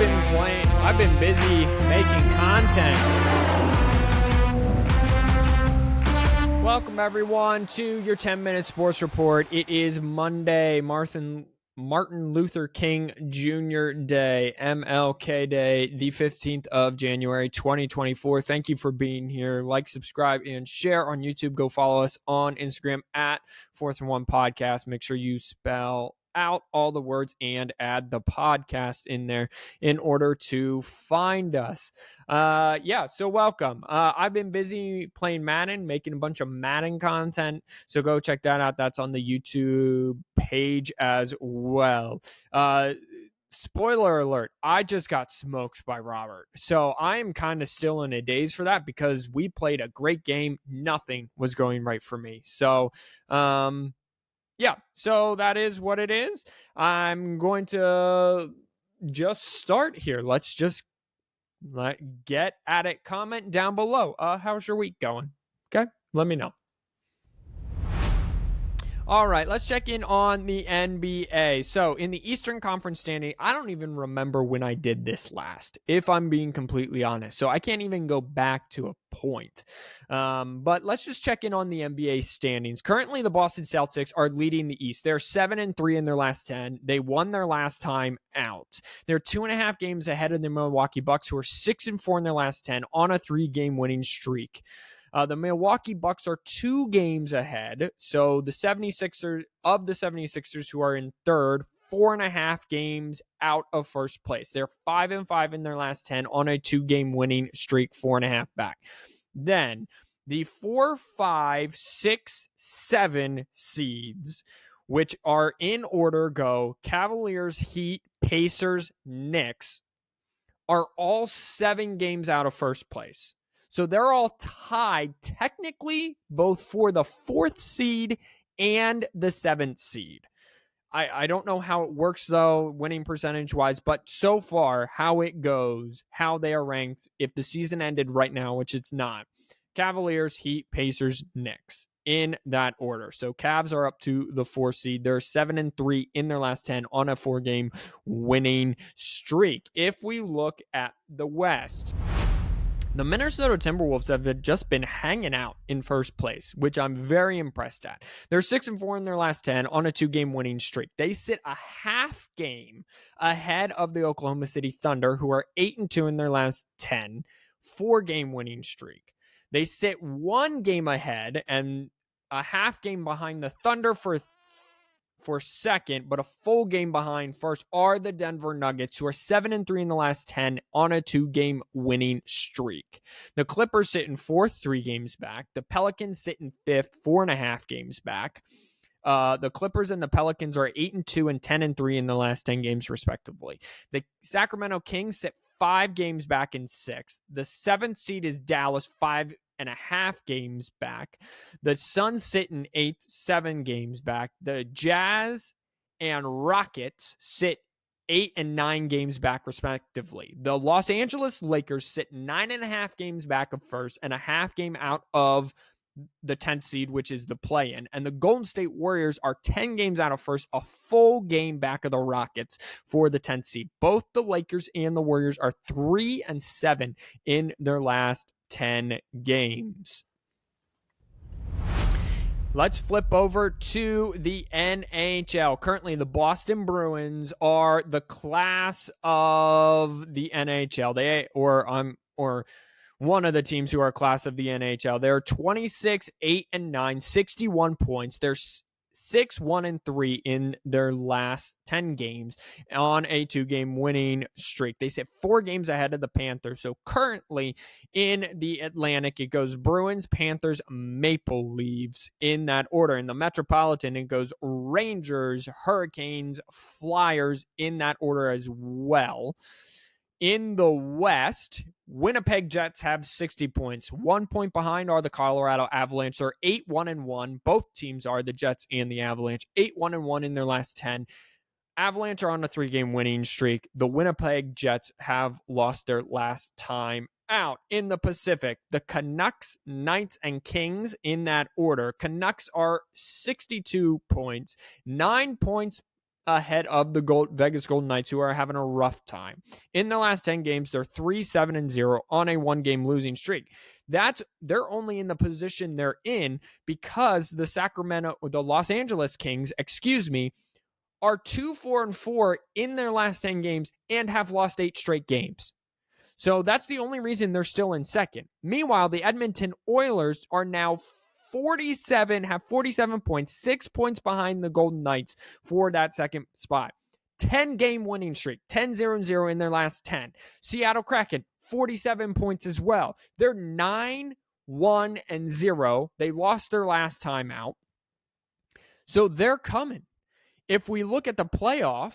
I've been busy making content. Welcome everyone to your 10-minute sports report. It is Monday, Martin Luther King Jr. Day, MLK Day, the 15th of January, 2024. Thank you for being here. Like, subscribe, and share on YouTube. Go follow us on Instagram at 4th and 1 Podcast. Make sure you spell out all the words and add the podcast in there in order to find us. So welcome. I've been busy playing Madden, making a bunch of Madden content, so go check that out. That's on the YouTube page as well. Spoiler alert, I just got smoked by Robert. So I am kind of still in a daze for that because we played a great game. Nothing was going right for me. So so that is what it is. I'm going to just start here. Let's just get at it. Comment down below. How's your week going? Okay, let me know. All right, let's check in on the NBA. So in the Eastern Conference standing, I don't even remember when I did this last, if I'm being completely honest. So I can't even go back to a point. But let's just check in on the NBA standings. Currently, the Boston Celtics are leading the East. They're 7-3 in their last 10. They won their last time out. They're 2.5 games ahead of the Milwaukee Bucks, who are 6-4 in their last 10 on a 3-game winning streak. The Milwaukee Bucks are 2 games ahead. So the 76ers who are in third, 4.5 games out of first place. They're 5-5 in their last 10 on a 2-game winning streak, 4.5 back. Then the 4, 5, 6, 7 seeds, which are in order, go Cavaliers, Heat, Pacers, Knicks, are all 7 games out of first place. So they're all tied technically both for the 4th seed and the 7th seed. I don't know how it works though, winning percentage wise, but so far how it goes, how they are ranked, if the season ended right now, which it's not, Cavaliers, Heat, Pacers, Knicks in that order. So Cavs are up to the 4th seed. They're 7-3 in their last 10 on a 4-game winning streak. If we look at the West, the Minnesota Timberwolves have just been hanging out in first place, which I'm very impressed at. They're 6-4 in their last 10 on a 2-game winning streak. They sit a half game ahead of the Oklahoma City Thunder, who are 8-2 in their last 10, 4-game winning streak. They sit 1 game ahead and a half game behind the Thunder for second, but a full game behind first are the Denver Nuggets, who are 7-3 in the last 10 on a 2-game winning streak. The Clippers sit in 4th, 3 games back. The Pelicans sit in 5th, 4.5 games back. The Clippers and the Pelicans are 8-2 and 10-3 in the last 10 games, respectively. The Sacramento Kings sit 5 games back in 6th. The 7th seed is Dallas, 5.5 games back. The Suns sit in 8th, 7 games back. The Jazz and Rockets sit 8 and 9 games back, respectively. The Los Angeles Lakers sit 9.5 games back of first and a half game out of the 10th seed, which is the play-in. And the Golden State Warriors are 10 games out of first, a full game back of the Rockets for the 10th seed. Both the Lakers and the Warriors are 3-7 in their last 10 games. Let's flip over to the NHL. Currently, the Boston Bruins are the class of the NHL. Or one of the teams who are class of the NHL. They're 26-8-9, 61 points. They're 6-1-3 in their last 10 games on a 2-game winning streak. They sit 4 games ahead of the Panthers. So currently in the Atlantic, it goes Bruins, Panthers, Maple Leafs in that order. In the Metropolitan, it goes Rangers, Hurricanes, Flyers in that order as well. In the West, Winnipeg Jets have 60 points. 1 point behind are the Colorado Avalanche. They're 8-1-1. Both teams are, the Jets and the Avalanche. 8-1-1 in their last 10. Avalanche are on a 3-game winning streak. The Winnipeg Jets have lost their last time out. In the Pacific, the Canucks, Knights, and Kings in that order. Canucks are 62 points. 9 points ahead of the Vegas Golden Knights, who are having a rough time. In the last 10 games, they're 3-7-0 on a one-game losing streak. They're only in the position they're in because the Los Angeles Kings, are 2-4-4 in their last 10 games and have lost 8 straight games. So that's the only reason they're still in second. Meanwhile, the Edmonton Oilers are now have 47 points, 6 points behind the Golden Knights for that second spot. 10-game winning streak, 10-0-0 in their last 10. Seattle Kraken, 47 points as well. They're 9-1-0. They lost their last time out. So they're coming. If we look at the playoff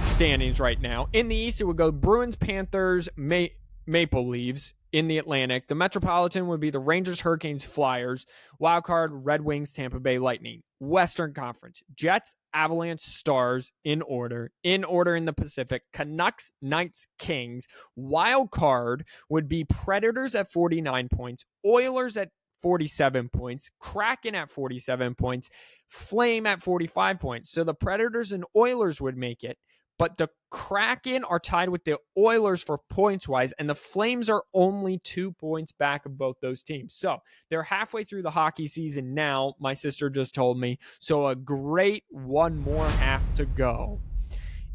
standings right now, in the East, it would go Bruins, Panthers, Maple Leafs. In the Atlantic, the Metropolitan would be the Rangers, Hurricanes, Flyers, Wildcard, Red Wings, Tampa Bay Lightning. Western Conference, Jets, Avalanche, Stars in order. In order in the Pacific, Canucks, Knights, Kings. Wildcard would be Predators at 49 points, Oilers at 47 points, Kraken at 47 points, Flame at 45 points. So the Predators and Oilers would make it. But the Kraken are tied with the Oilers for points-wise, and the Flames are only 2 points back of both those teams. So they're halfway through the hockey season now, my sister just told me. So a great one more half to go.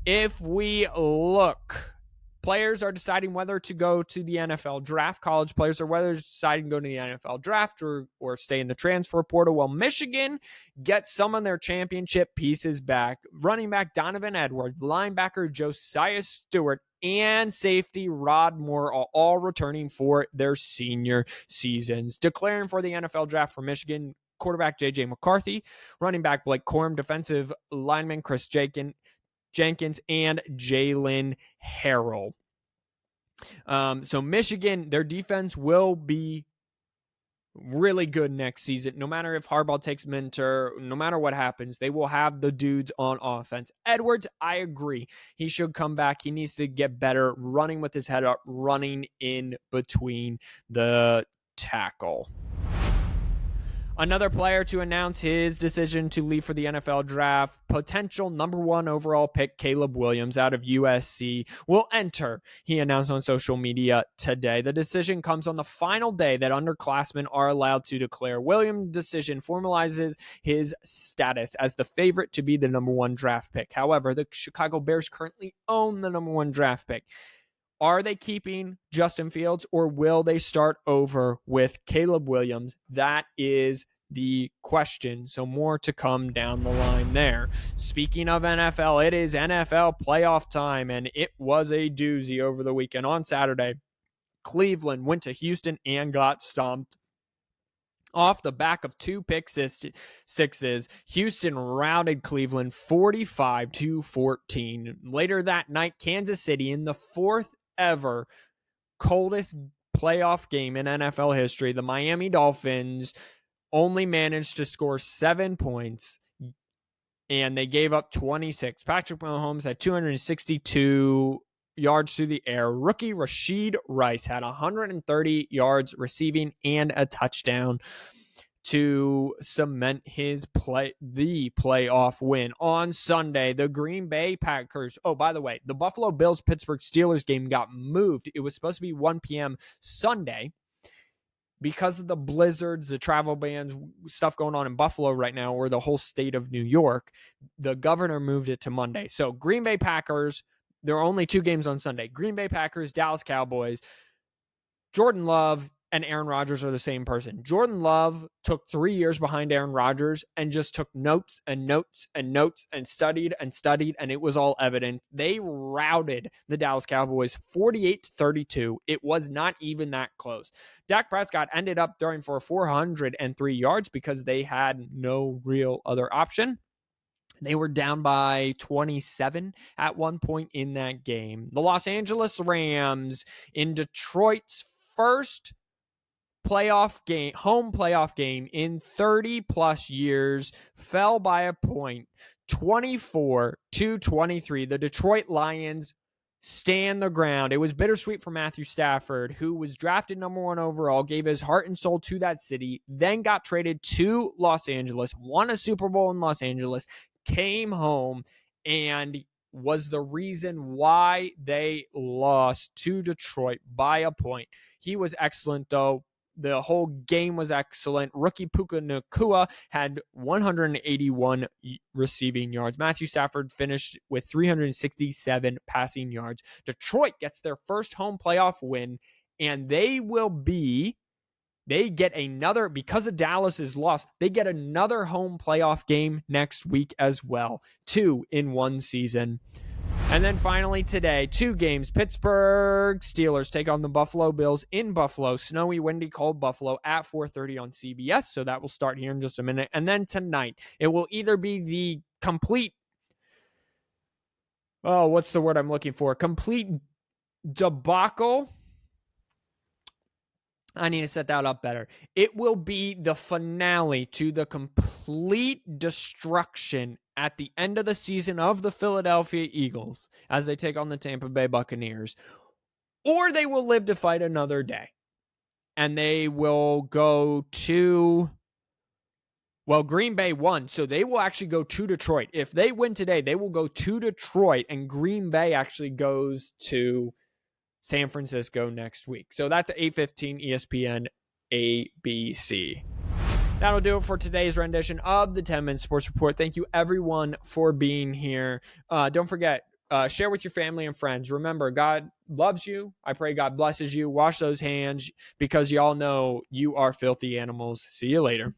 If we look, players are deciding whether to go to the NFL draft. College players are whether to decide to go to the NFL draft or stay in the transfer portal. Well, Michigan gets some of their championship pieces back. Running back Donovan Edwards, linebacker Josiah Stewart, and safety Rod Moore are all returning for their senior seasons. Declaring for the NFL draft for Michigan, quarterback J.J. McCarthy, running back Blake Corum, defensive lineman Chris Jenkins, and Jalen Harrell. So Michigan, their defense will be really good next season. No matter if Harbaugh takes Minter, no matter what happens, they will have the dudes on offense. Edwards, I agree. He should come back. He needs to get better running with his head up, running in between the tackle. Another player to announce his decision to leave for the NFL draft, potential number 1 overall pick Caleb Williams out of USC will enter, he announced on social media today. The decision comes on the final day that underclassmen are allowed to declare. Williams' decision formalizes his status as the favorite to be the number 1 draft pick. However, the Chicago Bears currently own the number 1 draft pick. Are they keeping Justin Fields or will they start over with Caleb Williams? That is the question. So more to come down the line there. Speaking of NFL, it is NFL playoff time, and it was a doozy over the weekend. On Saturday, Cleveland went to Houston and got stomped. Off the back of 2 pick sixes, Houston routed Cleveland 45-14. Later that night, Kansas City, in the 4th ever coldest playoff game in NFL history, the Miami Dolphins only managed to score 7 points, and they gave up 26. Patrick Mahomes had 262 yards through the air. Rookie Rashid Rice had 130 yards receiving and a touchdown to cement his playoff win. On Sunday, the Green Bay Packers. Oh, by the way, the Buffalo Bills-Pittsburgh Steelers game got moved. It was supposed to be 1 p.m. Sunday. Because of the blizzards, the travel bans, stuff going on in Buffalo right now, or the whole state of New York, the governor moved it to Monday. So Green Bay Packers, there are only 2 games on Sunday. Green Bay Packers, Dallas Cowboys. Jordan Love and Aaron Rodgers are the same person. Jordan Love took 3 years behind Aaron Rodgers and just took notes and notes and notes and studied, and it was all evident. They routed the Dallas Cowboys 48-32. It was not even that close. Dak Prescott ended up throwing for 403 yards because they had no real other option. They were down by 27 at one point in that game. The Los Angeles Rams, in Detroit's first home playoff game in 30 plus years, fell by a point, 24-23. The Detroit Lions stand the ground. It was bittersweet for Matthew Stafford, who was drafted number 1 overall, gave his heart and soul to that city, then got traded to Los Angeles, won a Super Bowl in Los Angeles, came home and was the reason why they lost to Detroit by a point. He was excellent, though. The whole game was excellent. Rookie Puka Nacua had 181 receiving yards. Matthew Stafford finished with 367 passing yards. Detroit gets their first home playoff win, and they get another, because of Dallas's loss, they get another home playoff game next week as well. 2 in one season. And then finally today, 2 games. Pittsburgh Steelers take on the Buffalo Bills in Buffalo. Snowy, windy, cold Buffalo at 4:30 on CBS. So that will start here in just a minute. And then tonight, it will either be the complete, what's the word I'm looking for? Complete debacle. I need to set that up better. It will be the finale to the complete destruction at the end of the season of the Philadelphia Eagles as they take on the Tampa Bay Buccaneers. Or they will live to fight another day. And they will go to, Green Bay won, so they will actually go to Detroit. If they win today, they will go to Detroit, and Green Bay actually goes to San Francisco next week. So that's 8:15 ESPN ABC. That'll do it for today's rendition of the 10-Minute Sports Report. Thank you, everyone, for being here. Don't forget, share with your family and friends. Remember, God loves you. I pray God blesses you. Wash those hands because y'all know you are filthy animals. See you later.